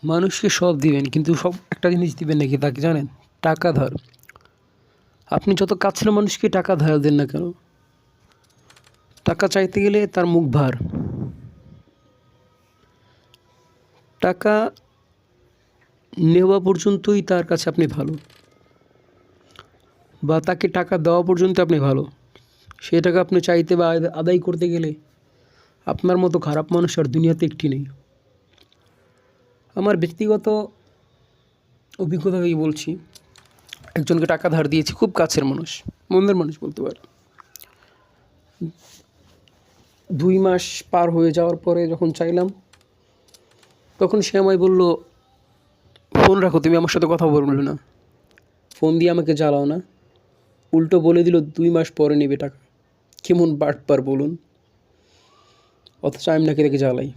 মানুষকে সব দিবেন কিন্তু সব একটা জিনিস দিবেন নাকি তাকে জানেন? টাকা ধার। আপনি যত কাছের মানুষকে টাকা ধার দেন না কেন, টাকা চাইতে গেলে তার মুখ ভার। টাকা নেওয়া পর্যন্তই তার কাছে আপনি ভালো, বা তাকে টাকা দেওয়া পর্যন্ত আপনি ভালো। সে টাকা আপনি চাইতে বা আদায় করতে গেলে আপনার মতো খারাপ মানুষ আর দুনিয়াতে একটি নেই। আমার ব্যক্তিগত অভিজ্ঞতা থেকে বলছি, একজনকে টাকা ধার দিয়েছি, খুব কাছের মানুষ, মনের মানুষ বলতে পারেন। 2 মাস পার হয়ে যাওয়ার পরে যখন চাইলাম, তখন সে আমায় বলল, ফোন রাখো, তুমি আমার সাথে কথা বলবে না, ফোন দিয়ে আমাকে জ্বালাও না। উল্টো বলে দিল 2 মাস পরে নেবে টাকা। কেমন বাটপার বলুন, অথচ আমি নাকি তাকে জ্বালাই।